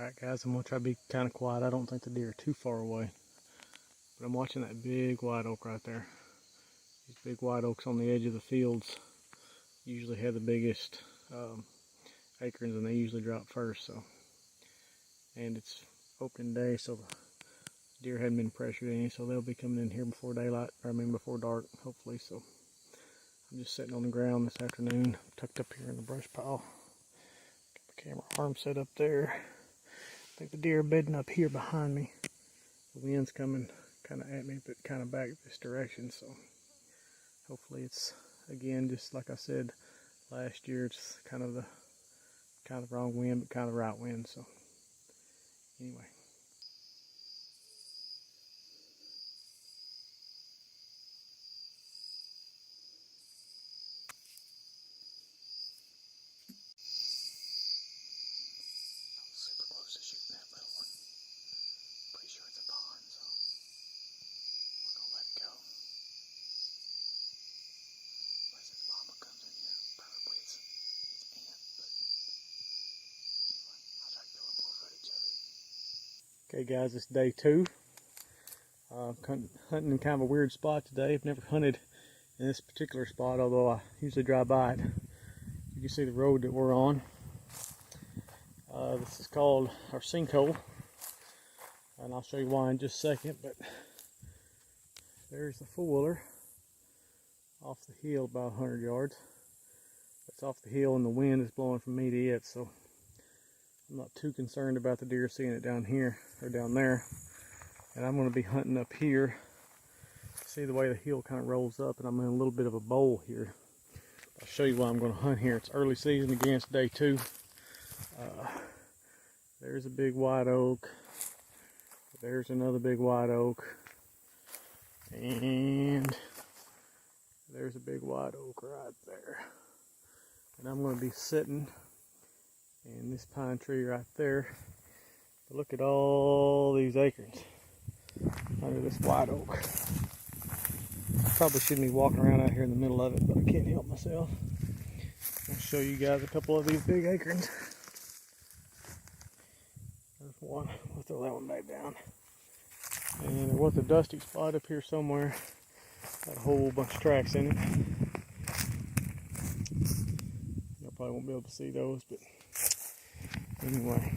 Alright guys, I'm going to try to be kind of quiet. I don't think the deer are too far away. But I'm watching that big white oak right there. These big white oaks on the edge of the fields usually have the biggest acorns, and they usually drop first. So, and it's opening day, so the deer hadn't been pressured any, so they'll be coming in here before daylight, or I mean before dark, hopefully. So I'm just sitting on the ground this afternoon, tucked up here in the brush pile. Got the camera arm set up there. I think the deer are bedding up here behind me. The wind's coming kind of at me, but kind of back this direction, so hopefully it's, again, just like I said last year, it's kind of the wrong wind, but kind of the right wind. So anyway. Super close to shooting that little one. Pretty sure it's a fawn, so we're gonna let it go. Unless its mama comes in here, probably it's aunt, but anyway, I'll try to get a little more footage of it. Okay guys, it's day 2. Hunting in kind of a weird spot today. I've never hunted in this particular spot, although I usually drive by it. You can see the road that we're on. This is called our sinkhole, and I'll show you why in just a second. But there's the four-wheeler off the hill about 100 yards. It's off the hill and the wind is blowing from me to it, so I'm not too concerned about the deer seeing it down here or down there. And I'm going to be hunting up here. See the way the hill kind of rolls up, and I'm in a little bit of a bowl here. I'll show you why I'm going to hunt here. It's early season, again, it's day 2. There's a big white oak. There's another big white oak. And there's a big white oak right there. And I'm going to be sitting in this pine tree right there. But look at all these acorns under this white oak. I probably shouldn't be walking around out here in the middle of it, but I can't help myself. I'll show you guys a couple of these big acorns. There's one. We'll throw that one back down. And there was a dusty spot up here somewhere. Got a whole bunch of tracks in it. I probably won't be able to see those, but anyway.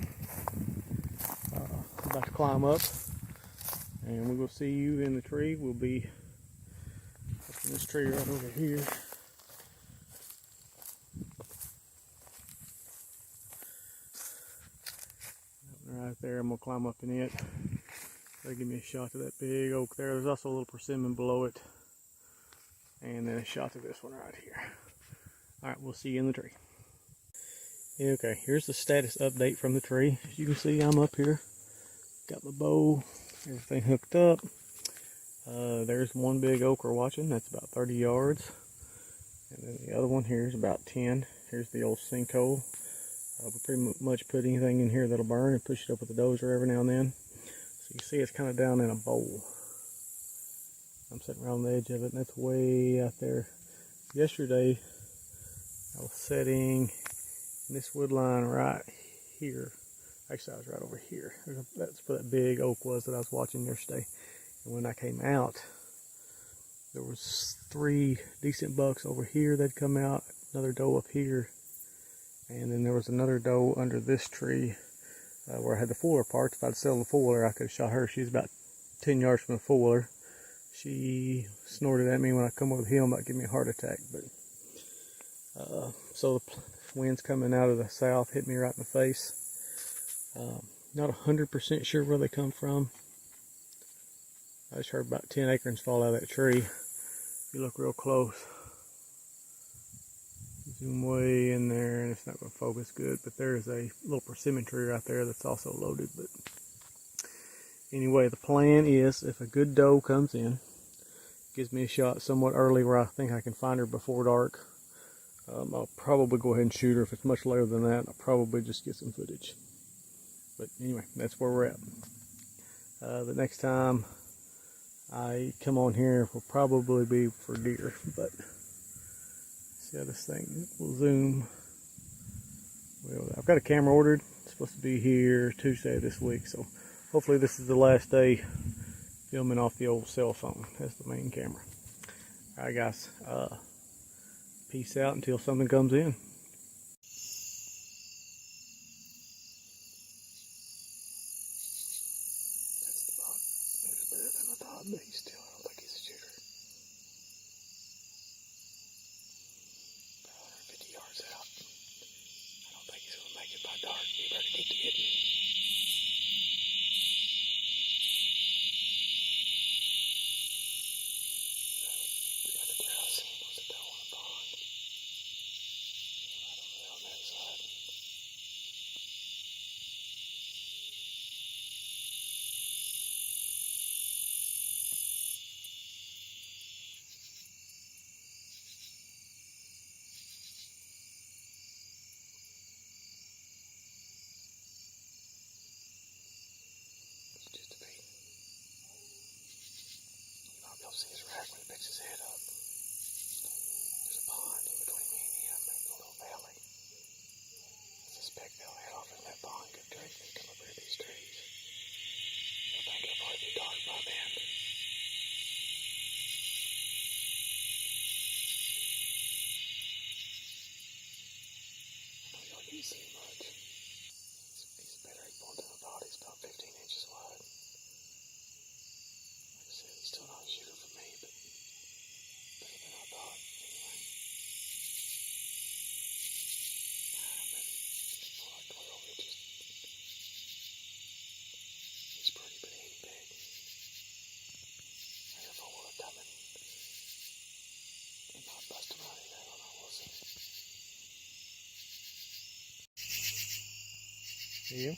I'm about to climb up, and we're going to see you in the tree. We'll be up in this tree right over here. Right there, I'm going to climb up in it. That'll give me a shot to that big oak there. There's also a little persimmon below it. And then a shot to this one right here. Alright, we'll see you in the tree. Okay, here's the status update from the tree. As you can see, I'm up here. Got my bow, everything hooked up. There's one big oak we're watching. That's about 30 yards. And then the other one here is about 10. Here's the old sinkhole. We pretty much put anything in here that'll burn and push it up with the dozer every now and then. So you see it's kind of down in a bowl. I'm sitting around the edge of it, and that's way out there. Yesterday, I was sitting in this wood line right here. Actually, I was right over here. That's where that big oak was that I was watching yesterday. And when I came out, there was 3 decent bucks over here that'd come out, another doe up here. And then there was another doe under this tree where I had the four-wheeler parked. If I'd sell the four-wheeler, I could have shot her. She's about 10 yards from the four-wheeler. She snorted at me when I come over the hill, about to give me a heart attack. But so the wind's coming out of the south, hit me right in the face. Not 100% sure where they come from. I just heard about 10 acorns fall out of that tree. If you look real close. Zoom way in there, and it's not going to focus good, but there's a little persimmon tree right there that's also loaded. But anyway, the plan is, if a good doe comes in, gives me a shot somewhat early where I think I can find her before dark, I'll probably go ahead and shoot her. If it's much later than that, I'll probably just get some footage. But anyway, that's where we're at. The next time I come on here will probably be for deer, but see how this thing will zoom. Well, I've got a camera ordered. It's supposed to be here Tuesday this week, so hopefully this is the last day filming off the old cell phone. That's the main camera. Alright guys, peace out until something comes in. That's the buck. He was better than I thought, but he's still, I don't think he's a shooter. About 150 yards out. I don't think he's going to make it by dark. You better get to getting. The other deer I seen was a doe on a pond. Right over there on that side. It's just a bait. You might be able to see his rack when he picks his head up. There's a pond in between me and him and a little valley. I suspect they'll head off in that pond, good drink, and come up here to these trees. I think it'll probably be dark by then. I know y'all can't see much. He's better 8 than I thought. He's about 15 inches wide. Like I said, he's still not a shooter for me, but better than I thought. Anyway. Maybe more like 12 inches. He's pretty, but he ain't big. I got a four-wheeler coming. He might bust him out either. I don't know. We'll see. Here.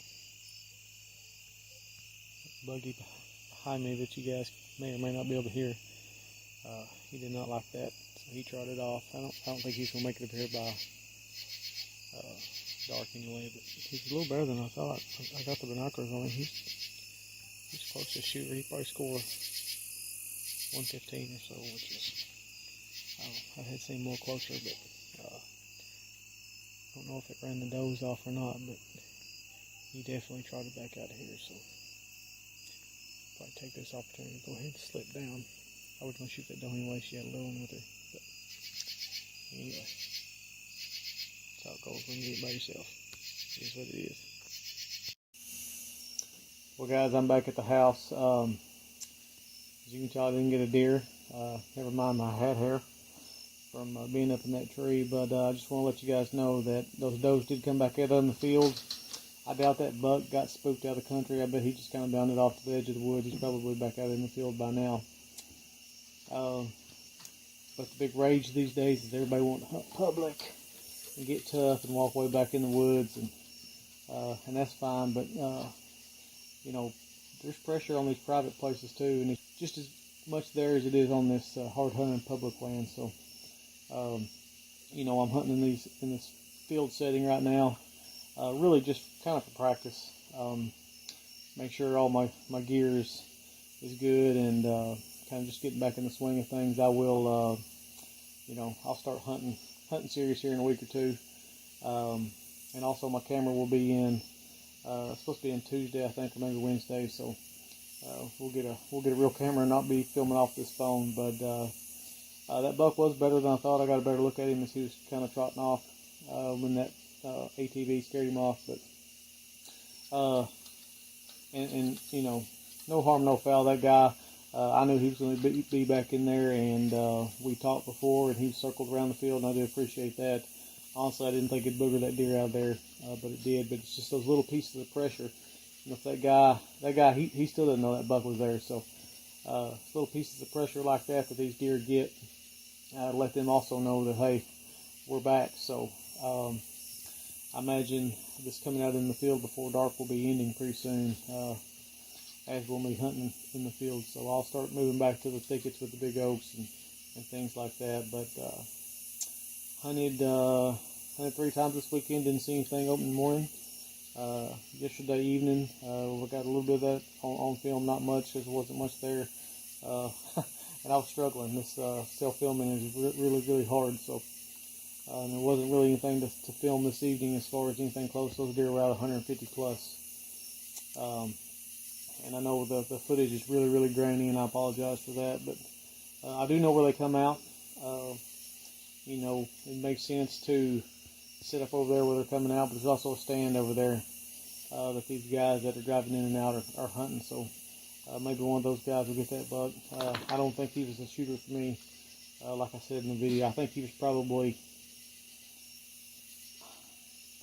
Buggy behind me that you guys may or may not be able to hear. He did not like that, so he trotted off. I don't think he's gonna make it up here by dark anyway, but he's a little better than I thought. I got the binoculars on him. He's close to a shooter. He probably scored 115 or so, which is I had seen more closer, but I don't know if it ran the does off or not, but he definitely trotted back out of here, so probably take this opportunity to go ahead and slip down. I was going to shoot that doe anyway. She had a little one with her, but anyway, that's how it goes when you get it by yourself. It is what it is. Well guys, I'm back at the house. As you can tell, I didn't get a deer. Never mind my hat hair from being up in that tree, but I just want to let you guys know that those does did come back out in the field. I doubt that buck got spooked out of the country. I bet he just kind of bounded off to the edge of the woods. He's probably back out in the field by now. But the big rage these days is everybody wanting to hunt public and get tough and walk way back in the woods, and that's fine. But you know, there's pressure on these private places too, and it's just as much there as it is on this hard hunting public land. So, you know, I'm hunting in this field setting right now. Really just kind of for practice. Make sure all my gear is good, and kind of just getting back in the swing of things. I will, you know, I'll start hunting serious here in a week or two. And also my camera will be in, it's supposed to be in Tuesday, I think, or maybe Wednesday. So we'll get a real camera and not be filming off this phone. But that buck was better than I thought. I got a better look at him as he was kind of trotting off when that ATV scared him off, but and you know, no harm, no foul. That guy, I knew he was going to be back in there, and we talked before, and he circled around the field, and I do appreciate that. Honestly, I didn't think it'd booger that deer out there, but it did. But it's just those little pieces of pressure. You know, if that guy, he still didn't know that buck was there. So little pieces of pressure like that these deer get, let them also know that, hey, we're back. So I imagine this coming out in the field before dark will be ending pretty soon, as we'll be hunting in the field. So I'll start moving back to the thickets with the big oaks and things like that. But hunted 3 times this weekend, didn't see anything open in the morning. Yesterday evening, we got a little bit of that on film, not much because there wasn't much there. And I was struggling. This self-filming is really, really hard. So And there wasn't really anything to film this evening as far as anything close. Those deer were out 150 plus. And I know the footage is really, really grainy, and I apologize for that. But I do know where they come out. You know, it makes sense to set up over there where they're coming out, but there's also a stand over there that these guys that are driving in and out are hunting. So maybe one of those guys will get that buck. I don't think he was a shooter for me. Like I said in the video, I think he was probably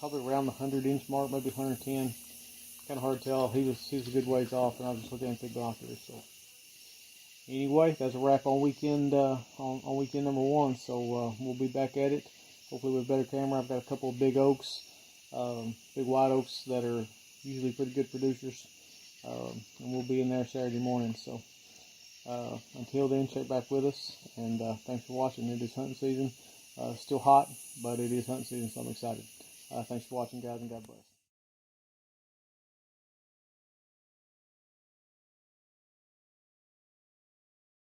around the 100-inch mark, maybe 110. Kind of hard to tell. He was a good ways off, and I was just looking at the binoculars. So anyway, that's a wrap on weekend on weekend number 1. So we'll be back at it. Hopefully with a better camera. I've got a couple of big oaks, big white oaks that are usually pretty good producers, and we'll be in there Saturday morning. So until then, check back with us, and thanks for watching. It is hunting season. Still hot, but it is hunting season, so I'm excited. Thanks for watching, guys, and God bless.